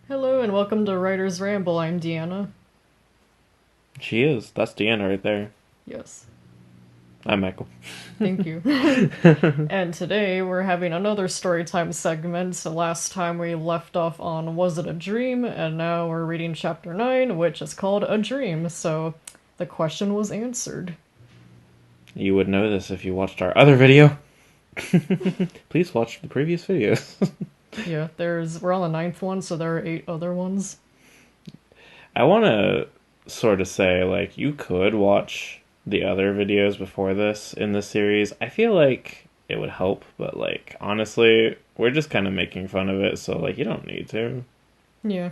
Hello and welcome to Writer's Ramble. I'm Deanna. She is. That's Deanna right there. Yes, I'm Michael. thank you. And today we're having another storytime segment. So last time we left off on Was It a Dream? And now we're reading chapter 9, which is called A Dream. So the question was answered. You would know this if you watched our other video. Please watch the previous videos. Yeah, we're on the ninth one, so there are 8 other ones. I want to sort of say, like, you could watch the other videos before this in this series. I feel like it would help, but, like, honestly, we're just kind of making fun of it, so, like, you don't need to. Yeah.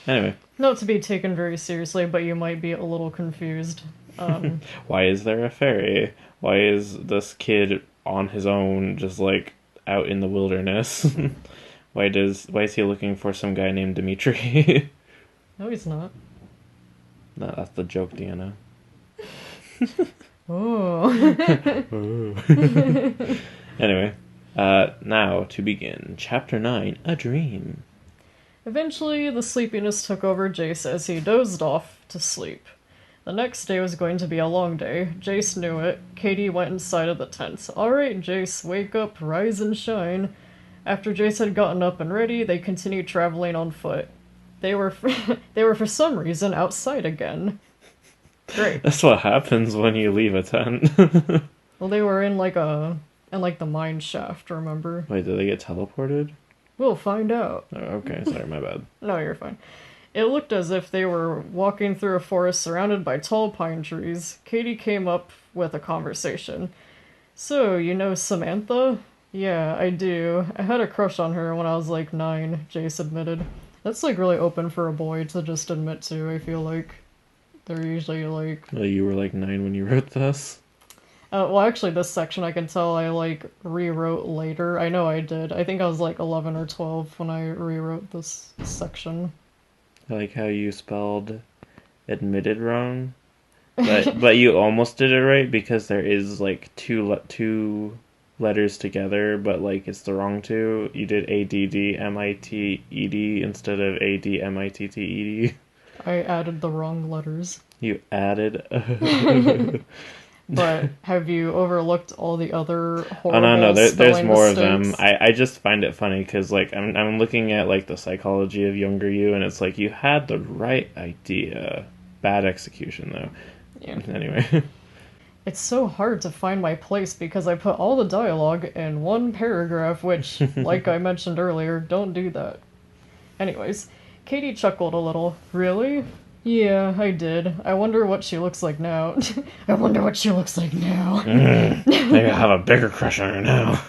Anyway. Not to be taken very seriously, but you might be a little confused. Why is there a fairy? Why is this kid on his own, just, like, out in the wilderness? Why is he looking for some guy named Dimitri? No, he's not. No, that's the joke, Deanna. Oh. Anyway, now to begin. Chapter 9, A Dream. Eventually, the sleepiness took over Jace as he dozed off to sleep. The next day was going to be a long day. Jace knew it. Katie went inside of the tent. Alright, Jace, wake up, rise and shine. After Jace had gotten up and ready, they continued traveling on foot. They were for some reason outside again. Great. That's what happens when you leave a tent. Well, they were in the mine shaft, remember? Wait, did they get teleported? We'll find out. Oh, okay, sorry, my bad. No, you're fine. It looked as if they were walking through a forest surrounded by tall pine trees. Katie came up with a conversation. So, you know Samantha? Yeah, I do. I had a crush on her when I was like 9, Jace admitted. That's like really open for a boy to just admit to, I feel like. They're usually like... Well, you were like 9 when you wrote this? well, actually, this section I can tell I like rewrote later. I know I did. I think I was like 11 or 12 when I rewrote this section. I like how you spelled admitted wrong. But you almost did it right because there is like two letters together, but like it's the wrong two. You did ADDMITED instead of ADMITTED. I added the wrong letters. You added. But have you overlooked all the other Oh no, horrible there's spelling more of them. mistakes? I just find it funny because like I'm looking at like the psychology of younger you, and it's like you had the right idea, bad execution though. Yeah. Anyway. It's so hard to find my place because I put all the dialogue in one paragraph, which, like I mentioned earlier, don't do that. Anyways, Katie chuckled a little. Really? Yeah, I did. I wonder what she looks like now. I wonder what she looks like now. Maybe I have a bigger crush on her now.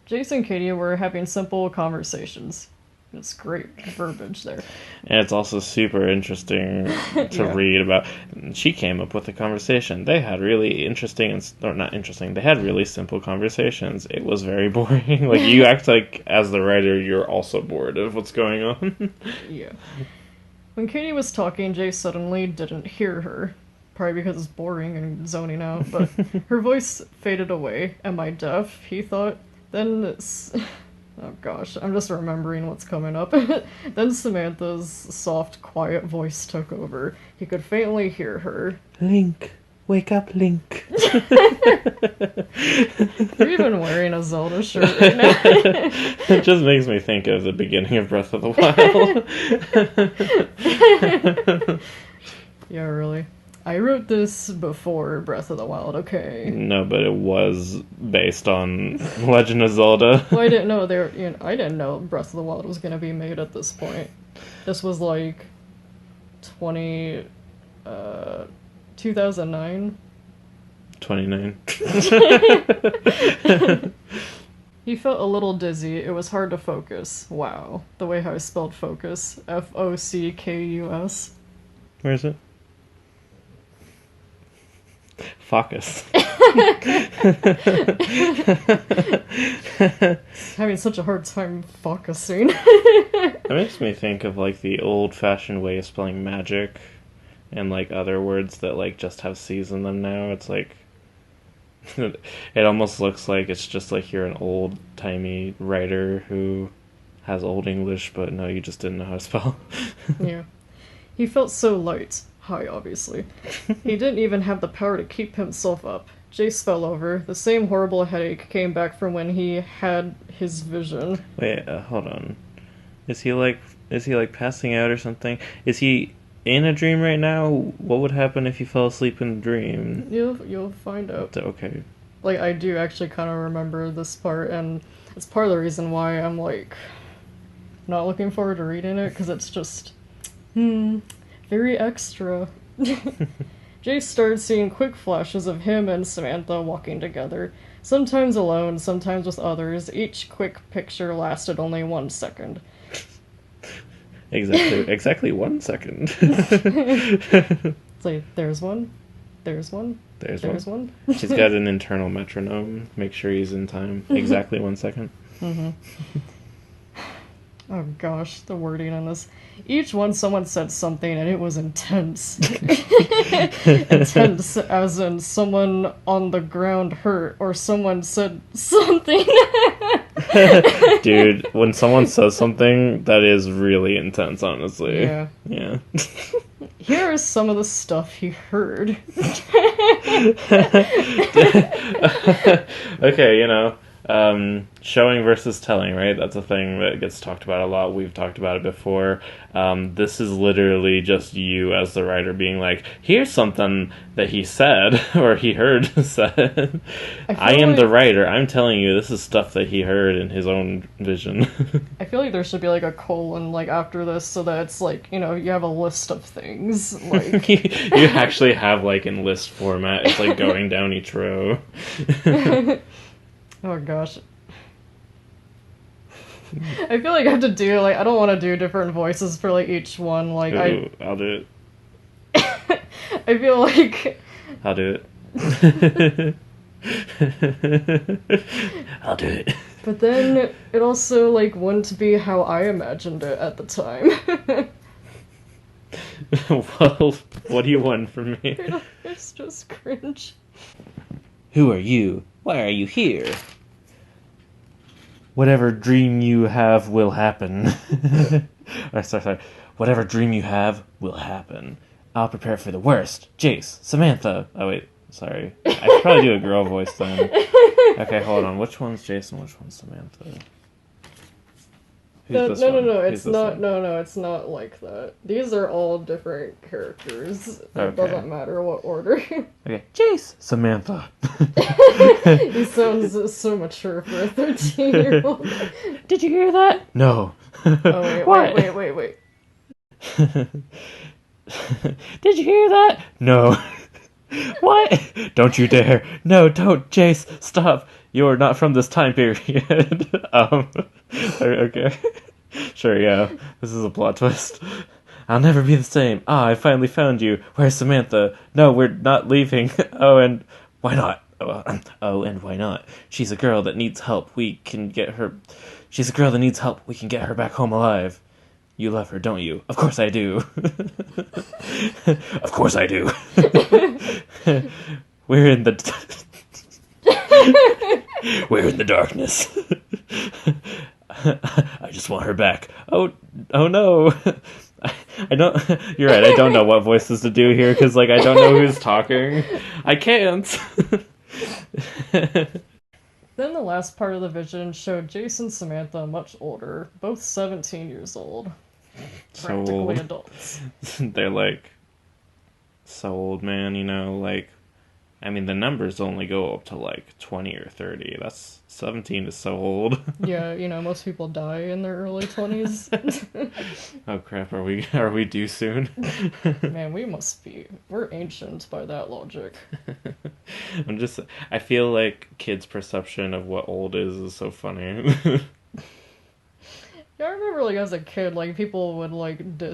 Jason and Katie were having simple conversations. It's great verbiage there. And it's also super interesting to Yeah. read about. She came up with a conversation. They had really interesting, or not interesting, they had really simple conversations. It was very boring. Like, you act like, as the writer, you're also bored of what's going on. Yeah. When Katie was talking, Jay suddenly didn't hear her. Probably because it's boring and zoning out, but her voice faded away. Am I deaf? He thought. Then oh gosh, I'm just remembering what's coming up. Then Samantha's soft, quiet voice took over. He could faintly hear her. Link. Wake up, Link. You're even wearing a Zelda shirt right now. It just makes me think of the beginning of Breath of the Wild. Yeah, really. I wrote this before Breath of the Wild, okay? No, but it was based on Legend of Zelda. Well, I didn't know I didn't know Breath of the Wild was gonna be made at this point. This was like 2009. 29. He felt a little dizzy. It was hard to focus. Wow. The way how I spelled focus. Fockus. Where is it? Focus. Having such a hard time focusing. It makes me think of like the old-fashioned way of spelling magic and like other words that like just have C's in them now. It's like it almost looks like it's just like you're an old-timey writer who has Old English, but no, you just didn't know how to spell. Yeah. He felt so light. High, obviously. He didn't even have the power to keep himself up. Jace fell over. The same horrible headache came back from when he had his vision. Wait, hold on. Is he like passing out or something? Is he in a dream right now? What would happen if you fell asleep in a dream? You'll find out. Okay. Like, I do actually kind of remember this part, and it's part of the reason why I'm, like, not looking forward to reading it, because it's just, very extra. Jace started seeing quick flashes of him and Samantha walking together, sometimes alone, sometimes with others. Each quick picture lasted only 1 second. Exactly 1 second. It's like, there's one, there's one, there's one. She's got an internal metronome. Make sure he's in time. Exactly 1 second. Mm-hmm. Oh gosh, the wording in this. Each one someone said something and it was intense. Intense as in someone on the ground hurt or someone said something. Dude, when someone says something, that is really intense, honestly. Yeah. Yeah. Here is some of the stuff he heard. Okay, showing versus telling, right? That's a thing that gets talked about a lot. We've talked about it before. This is literally just you as the writer being like, here's something that he said, or he heard said. I am the writer. I'm telling you, this is stuff that he heard in his own vision. I feel like there should be like a colon like after this so that it's like, you have a list of things. Like you actually have like in list format. It's like going down each row. Oh gosh. I feel like I have to do, like, I don't want to do different voices for, like, each one, like, I'll do it. I feel like... I'll do it. I'll do it. But then, it also, like, wouldn't be how I imagined it at the time. Well, what do you want from me? It's just cringe. Who are you? Why are you here? Whatever dream you have will happen. Sorry. Whatever dream you have will happen. I'll prepare for the worst. Jace, Samantha. Oh, wait. Sorry. I should probably do a girl voice then. Okay, hold on. Which one's Jason? Which one's Samantha? No, it's not. No, it's not like that. These are all different characters. Okay. It doesn't matter what order. Okay, Jace, Samantha. He sounds so mature for a 13-year-old. Did you hear that? No. Oh wait. Did you hear that? No. What? Don't you dare. No, don't, Jace. Stop. You're not from this time period. Okay. Sure, yeah. This is a plot twist. I'll never be the same. Ah, I finally found you. Where's Samantha? No, we're not leaving. Oh, and why not? Oh, and why not? She's a girl that needs help. We can get her back home alive. You love her, don't you? Of course I do. Of course I do. We're in the darkness. I just want her back. Oh no. I don't. You're right. I don't know what voices to do here because, like, I don't know who's talking. I can't. Then the last part of the vision showed Jace and Samantha much older, both 17 years old. Practically adults. They're like so old, man. Like, I mean, the numbers only go up to like 20 or 30. That's 17 is so old. Yeah, most people die in their early 20s. Oh crap, are we due soon? Man, we're ancient by that logic. I feel like kids' perception of what old is so funny. Yeah, I remember, like, as a kid, like, people would, like, they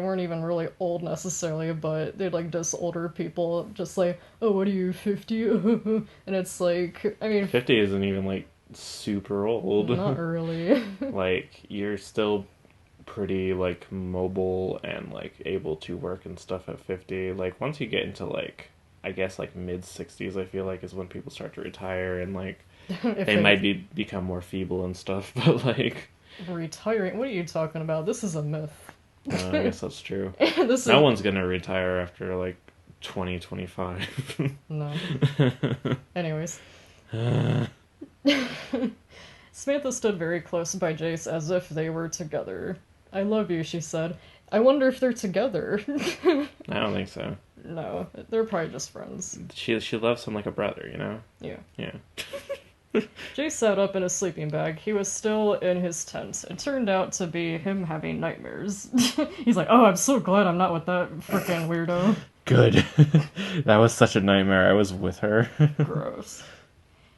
weren't even really old necessarily, but they'd, like, diss older people, just like, oh, what are you, 50? And it's like, I mean... 50 isn't even, like, super old. Not really. Like, you're still pretty, like, mobile and, like, able to work and stuff at 50. Like, once you get into, like, I guess, like, mid-60s, I feel like, is when people start to retire, and, like, They might become more feeble and stuff, but like retiring. What are you talking about? This is a myth. I guess that's true. This No is... one's gonna retire after like 2025. No. Anyways. Samantha stood very close by Jace as if they were together. I love you, she said. I wonder if they're together. I don't think so. No, they're probably just friends. She loves him like a brother, you know? Yeah. Yeah. Jace sat up in his sleeping bag. He was still in his tent. It turned out to be him having nightmares. He's like, oh, I'm so glad I'm not with that freaking weirdo. Good. That was such a nightmare. I was with her. Gross.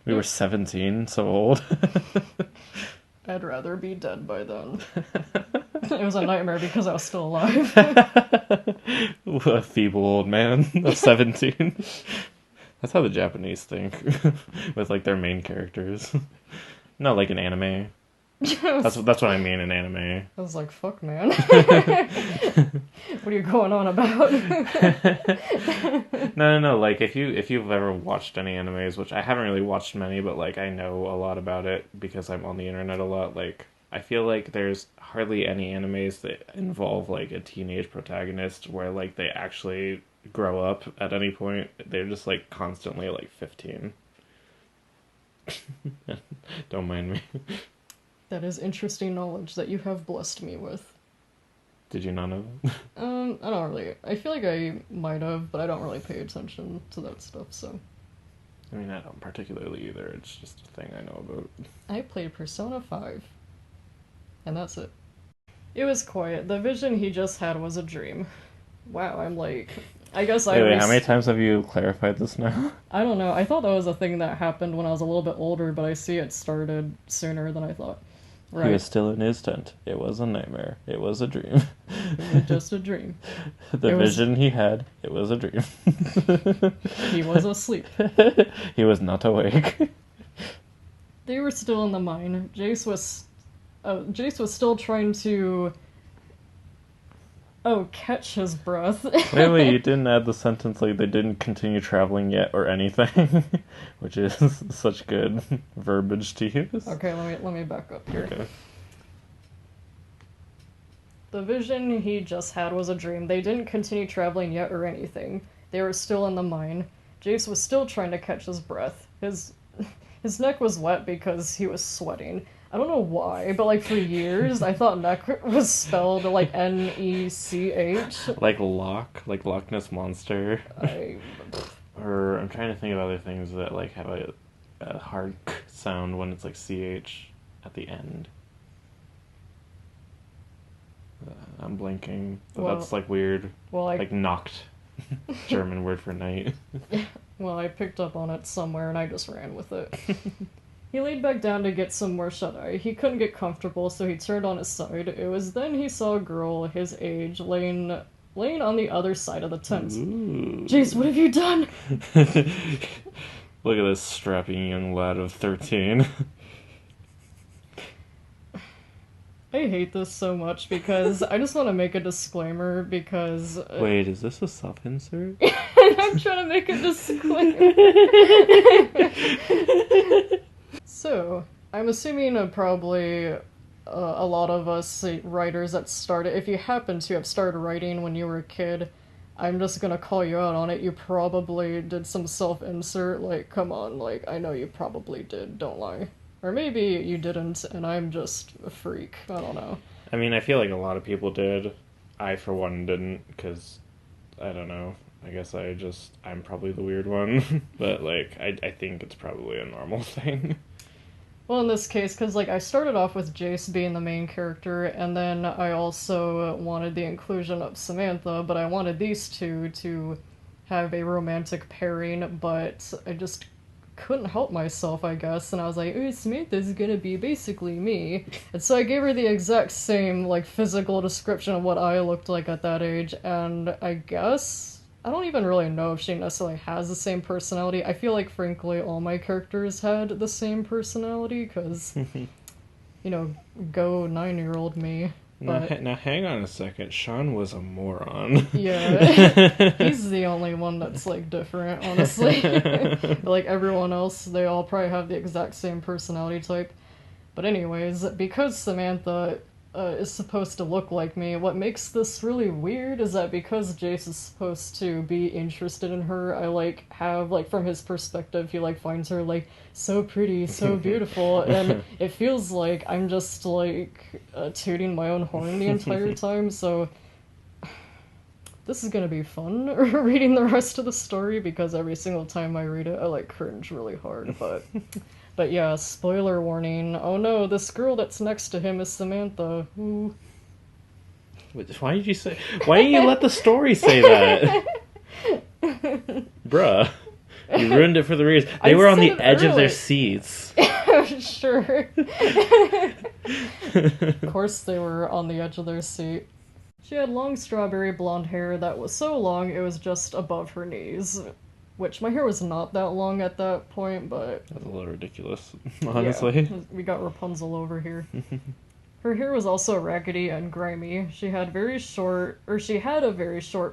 We were 17, so old. I'd rather be dead by then. It was a nightmare because I was still alive. A feeble old man of 17. That's how the Japanese think. With, like, their main characters. Not like an anime. That's what I mean in anime. I was like, fuck, man. What are you going on about? No. Like, if you've ever watched any animes, which I haven't really watched many, but, like, I know a lot about it because I'm on the internet a lot, like, I feel like there's hardly any animes that involve, like, a teenage protagonist where, like, they actually grow up at any point. They're just, like, constantly, like, 15. Don't mind me. That is interesting knowledge that you have blessed me with. Did you not know? I don't really... I feel like I might have, but I don't really pay attention to that stuff, so... I mean, I don't particularly either. It's just a thing I know about. I played Persona 5. And that's it. It was quiet. The vision he just had was a dream. Wow, I'm like... I guess Wait, how many times have you clarified this now? I don't know. I thought that was a thing that happened when I was a little bit older, but I see it started sooner than I thought. Right. He was still in his tent. It was a nightmare. It was a dream. It was just a dream. The vision he had, it was a dream. He was asleep. He was not awake. They were still in the mine. Jace was still trying to... catch his breath. Wait, you didn't add the sentence like they didn't continue traveling yet or anything, which is such good verbiage to use. Okay, let me back up here. Okay. The vision he just had was a dream. They didn't continue traveling yet or anything. They were still in the mine. Jace was still trying to catch his breath. His neck was wet because he was sweating. I don't know why, but like for years I thought neck was spelled like N-E-C-H. Like Loch Ness Monster. I'm trying to think of other things that like have a hard k sound when it's like CH at the end. I'm blanking, but that's like weird. Well, like Nacht, German word for night. Well, I picked up on it somewhere and I just ran with it. He laid back down to get some more shut-eye. He couldn't get comfortable, so he turned on his side. It was then he saw a girl his age laying on the other side of the tent. Ooh. Jace, what have you done? Look at this strapping young lad of 13. I hate this so much because I just want to make a disclaimer because... Wait, is this a self-insert? I'm trying to make a disclaimer. So, I'm assuming probably a lot of us writers that started, if you happen to have started writing when you were a kid, I'm just gonna call you out on it. You probably did some self-insert, like, come on, like, I know you probably did, don't lie. Or maybe you didn't, and I'm just a freak. I don't know. I mean, I feel like a lot of people did. I, for one, didn't, because, I don't know. I guess I'm probably the weird one. But, like, I think it's probably a normal thing. Well, in this case, because, like, I started off with Jace being the main character, and then I also wanted the inclusion of Samantha, but I wanted these two to have a romantic pairing, but I just couldn't help myself, I guess, and I was like, ooh, Samantha's gonna be basically me. And so I gave her the exact same, like, physical description of what I looked like at that age, and I guess... I don't even really know if she necessarily has the same personality. I feel like, frankly, all my characters had the same personality, because, you know, go 9-year-old me. But Now hang on a second. Sean was a moron. yeah, he's the only one that's like different, honestly. Like everyone else, they all probably have the exact same personality type. But anyways, because Samantha is supposed to look like me, what makes this really weird is that because Jace is supposed to be interested in her, I like have like from his perspective, he like finds her like so pretty, so beautiful, and it feels like I'm just like tooting my own horn the entire time. So this is gonna be fun reading the rest of the story because every single time I read it, I like cringe really hard, but. But yeah, spoiler warning. Oh no, this girl that's next to him is Samantha. Ooh. Why did you say? Why didn't you let the story say that? Bruh. You ruined it for the readers. They were on the edge of their seats. Sure. Of course they were on the edge of their seat. She had long strawberry blonde hair that was so long it was just above her knees. Which, my hair was not that long at that point, but... That's a little ridiculous, honestly. Yeah, we got Rapunzel over here. Her hair was also raggedy and grimy. She had a very short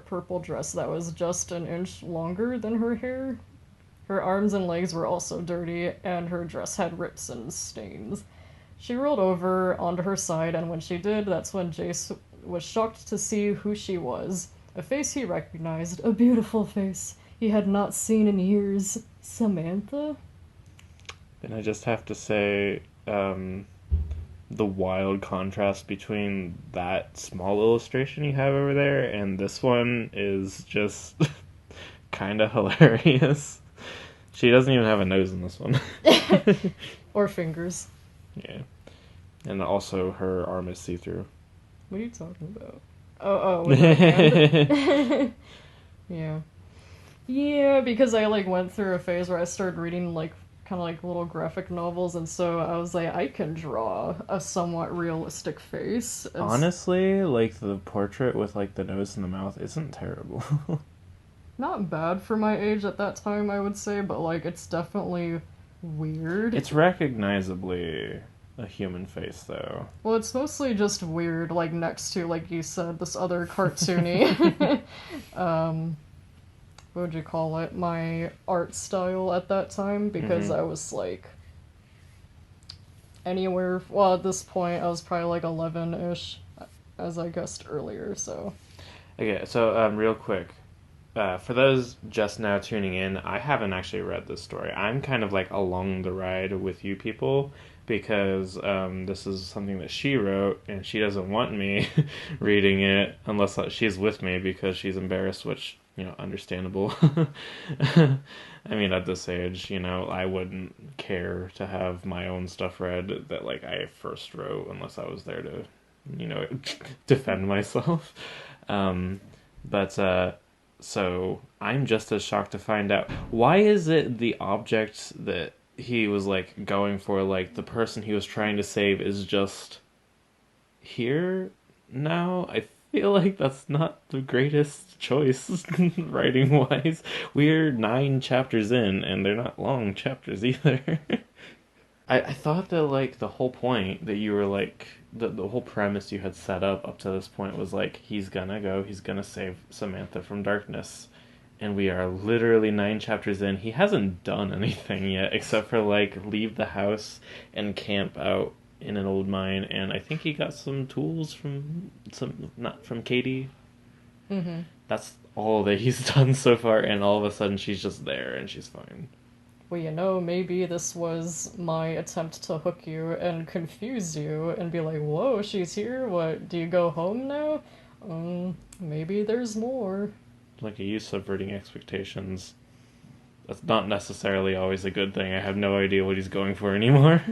purple dress that was just an inch longer than her hair. Her arms and legs were also dirty, and her dress had rips and stains. She rolled over onto her side, and when she did, that's when Jace was shocked to see who she was. A face he recognized, a beautiful face he had not seen in years. Samantha? And I just have to say, the wild contrast between that small illustration you have over there and this one is just kind of hilarious. She doesn't even have a nose in this one. Or fingers. Yeah. And also her arm is see-through. What are you talking about? Oh, with her hand? Yeah. Yeah, because I like went through a phase where I started reading like kind of like little graphic novels, and so I was like, I can draw a somewhat realistic face. Honestly, like the portrait with like the nose and the mouth isn't terrible. Not bad for my age at that time, I would say, but like it's definitely weird. It's recognizably a human face, though. Well, it's mostly just weird, like next to, like you said, this other cartoony what would you call it, my art style at that time, because I was like anywhere, well, at this point I was probably like 11-ish, as I guessed earlier, so. Okay, so real quick, for those just now tuning in, I haven't actually read this story. I'm kind of like along the ride with you people, because this is something that she wrote, and she doesn't want me reading it unless she's with me because she's embarrassed, which, you know, understandable. I mean, at this age, you know, I wouldn't care to have my own stuff read that, like, I first wrote unless I was there to, you know, defend myself. So I'm just as shocked to find out, why is it the object that he was like going for, like the person he was trying to save, is just here now? I feel like that's not the greatest choice writing wise. We're 9 chapters in and they're not long chapters either. I thought that like the whole point that you were like the whole premise you had set up to this point was like he's gonna save Samantha from darkness. And we are literally 9 chapters in. He hasn't done anything yet except for like leave the house and camp out in an old mine, and I think he got some tools from not from Katie. Mm-hmm. That's all that he's done so far, and all of a sudden she's just there and she's fine. Well, you know, maybe this was my attempt to hook you and confuse you and be like, whoa, she's here? What, do you go home now? Maybe there's more. Like, are you subverting expectations? That's not necessarily always a good thing. I have no idea what he's going for anymore.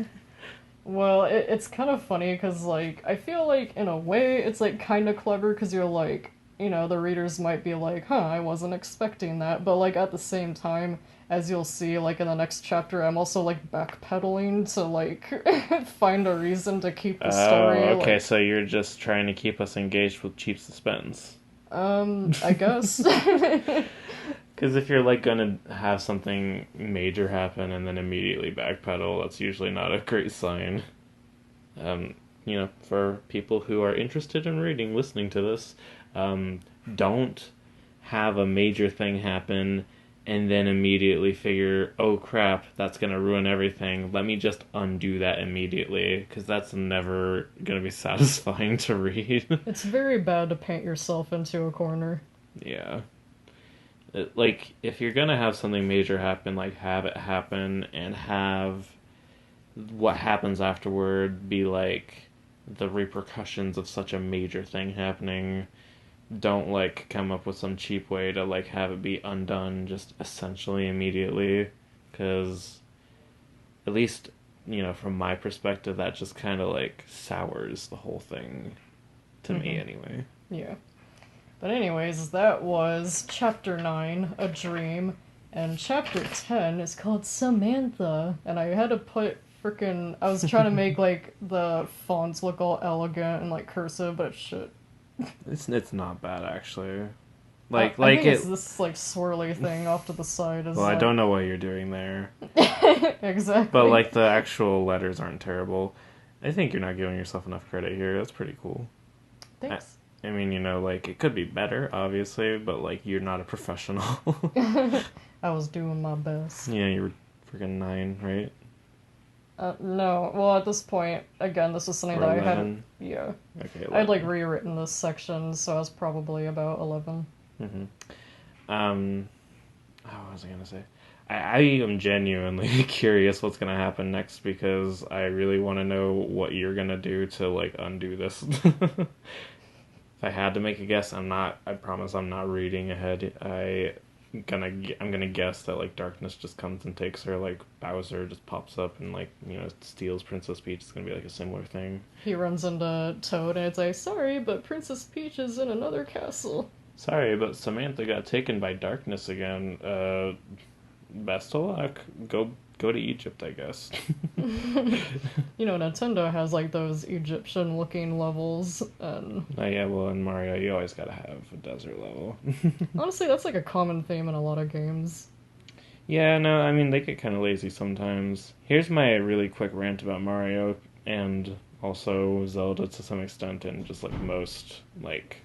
Well, it's kind of funny because, like, I feel like in a way it's, like, kind of clever because you're, like, you know, the readers might be like, huh, I wasn't expecting that. But, like, at the same time, as you'll see, like, in the next chapter, I'm also, like, backpedaling to, like, find a reason to keep the story. Oh, okay, like, so you're just trying to keep us engaged with cheap suspense. I guess. Because if you're, like, gonna have something major happen and then immediately backpedal, that's usually not a great sign. for people who are interested in reading, listening to this, don't have a major thing happen and then immediately figure, oh crap, that's going to ruin everything. Let me just undo that immediately, because that's never going to be satisfying to read. It's very bad to paint yourself into a corner. Yeah. Like, if you're going to have something major happen, like, have it happen and have what happens afterward be like the repercussions of such a major thing happening. Don't like come up with some cheap way to like have it be undone just essentially immediately, because at least from my perspective that just kind of like sours the whole thing to me anyway. Yeah. But anyways, that was chapter 9, A Dream, and chapter 10 is called Samantha, and I had to put I was trying to make like the fonts look all elegant and like cursive, but shit. It's not bad actually. I think it's this like swirly thing off to the side. Well, I don't know what you're doing there. Exactly. But like the actual letters aren't terrible. I think you're not giving yourself enough credit here. That's pretty cool. Thanks. I mean, like it could be better, obviously, but like you're not a professional. I was doing my best. Yeah, you were freaking 9, right? No. Well, at this point, again, this was something that I had. Yeah. Okay. 11. I'd like rewritten this section, so I was probably about 11. What was I gonna say? I am genuinely curious what's gonna happen next, because I really want to know what you're gonna do to like undo this. If I had to make a guess, I promise I'm not reading ahead. I'm gonna guess that like darkness just comes and takes her, like Bowser just pops up and like steals Princess Peach. It's gonna be like a similar thing. He runs into Toad and it's like, sorry, but Princess Peach is in another castle. Sorry, but Samantha got taken by darkness again. Best of luck. Go to Egypt, I guess. Nintendo has like those Egyptian looking levels, and oh yeah, well in Mario you always gotta have a desert level. Honestly, that's like a common theme in a lot of games. Yeah, no, I mean they get kind of lazy sometimes. Here's my really quick rant about Mario, and also Zelda to some extent, and just like most like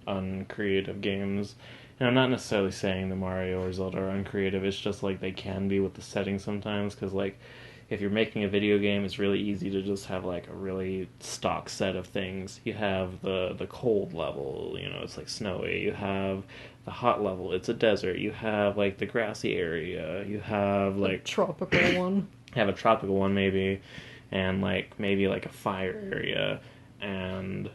uncreative games. And I'm not necessarily saying that Mario or Zelda are uncreative, it's just like they can be with the settings sometimes, because like if you're making a video game, it's really easy to just have like a really stock set of things. You have the cold level, it's like snowy. You have the hot level, it's a desert. You have like the grassy area. You have like a tropical one. Have a tropical one maybe, and like maybe like a fire area, and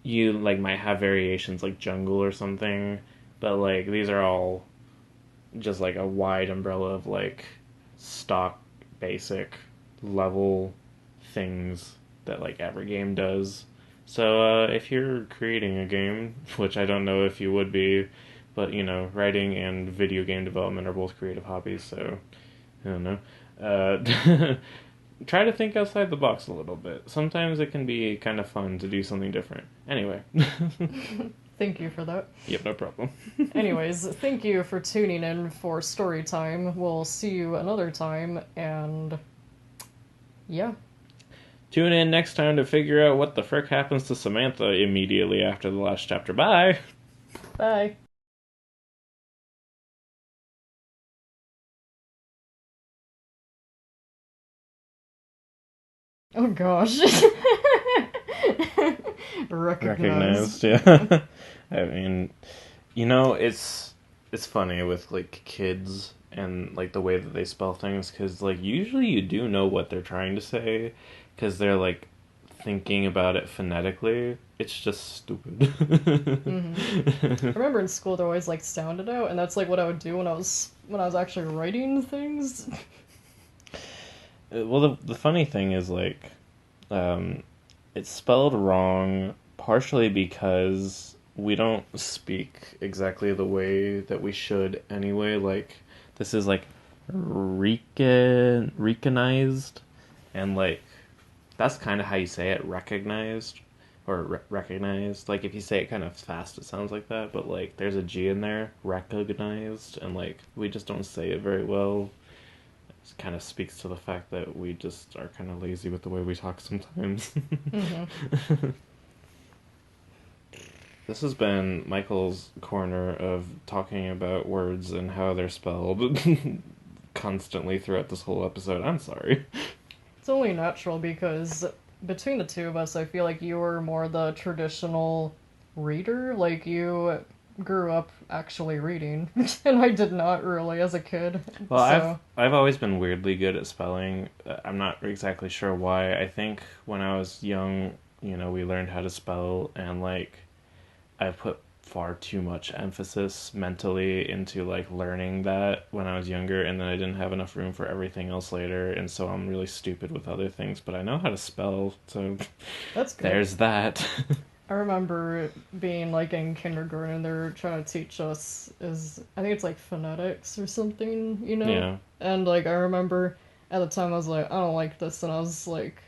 you like might have variations like jungle or something. But, like, these are all just, like, a wide umbrella of, like, stock, basic, level things that, like, every game does. So, if you're creating a game, which I don't know if you would be, but, writing and video game development are both creative hobbies, so, I don't know. Try to think outside the box a little bit. Sometimes it can be kind of fun to do something different. Anyway. Thank you for that. Yep, no problem. Anyways, thank you for tuning in for story time. We'll see you another time, and yeah. Tune in next time to figure out what the frick happens to Samantha immediately after the last chapter. Bye! Bye. Oh gosh. Recognized, yeah. I mean, it's funny with like kids and like the way that they spell things, because like usually you do know what they're trying to say, because they're like thinking about it phonetically. It's just stupid. I remember in school they always like sounded out, and that's like what I would do when I was actually writing things. Well, the funny thing is like, it's spelled wrong partially because we don't speak exactly the way that we should anyway. Like, this is like recognized, and like that's kind of how you say it, recognized or recognized. Like if you say it kind of fast, it sounds like that, but like there's a G in there, recognized, and like we just don't say it very well. kind of speaks to the fact that we just are kind of lazy with the way we talk sometimes. Mm-hmm. This has been Michael's corner of talking about words and how they're spelled constantly throughout this whole episode. I'm sorry. It's only natural because between the two of us, I feel like you were more the traditional reader. Like, you grew up actually reading, and I did not really as a kid. Well, So, I've always been weirdly good at spelling. I'm not exactly sure why. I think when I was young, we learned how to spell, and like I put far too much emphasis mentally into like learning that when I was younger, and then I didn't have enough room for everything else later, and so I'm really stupid with other things, but I know how to spell, so that's good. there's that. I remember being like in kindergarten, they're trying to teach us I think it's like phonetics or something, Yeah. And like I remember at the time I was like, I don't like this, and I was like,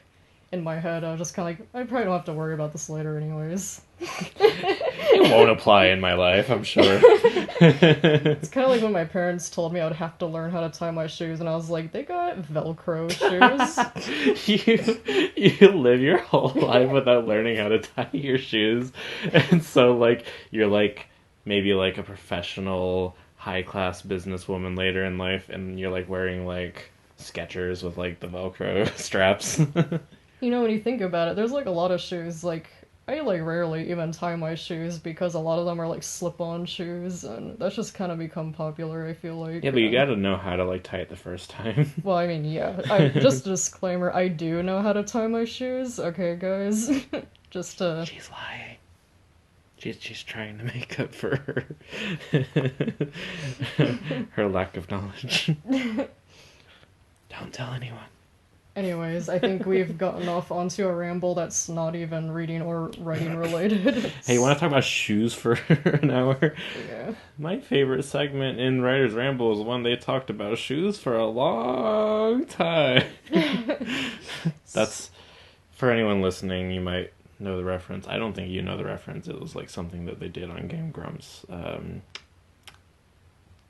in my head I was just kind of like, I probably don't have to worry about this later anyways. It won't apply in my life, I'm sure. It's kind of like when my parents told me I would have to learn how to tie my shoes, and I was like, they got Velcro shoes. You live your whole life without learning how to tie your shoes, and so like you're like maybe like a professional high class businesswoman later in life, and you're like wearing like Skechers with like the Velcro straps. When you think about it, there's like a lot of shoes, like I like rarely even tie my shoes because a lot of them are like slip-on shoes, and that's just kind of become popular, I feel like. Yeah, but you gotta know how to like tie it the first time. Well, I mean, yeah. Just a disclaimer, I do know how to tie my shoes, okay, guys? Just to... She's lying. She's trying to make up for her lack of knowledge. Don't tell anyone. Anyways, I think we've gotten off onto a ramble that's not even reading or writing related. Hey, you want to talk about shoes for an hour? Yeah. My favorite segment in Writer's Ramble is when they talked about shoes for a long time. That's, for anyone listening, you might know the reference. I don't think you know the reference. It was like something that they did on Game Grumps.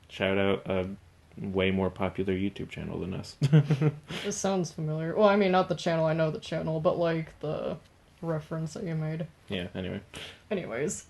Shout out a way more popular YouTube channel than us. This sounds familiar. Well, I mean, not the channel, I know the channel, but like the reference that you made. Yeah, anyway. Anyways,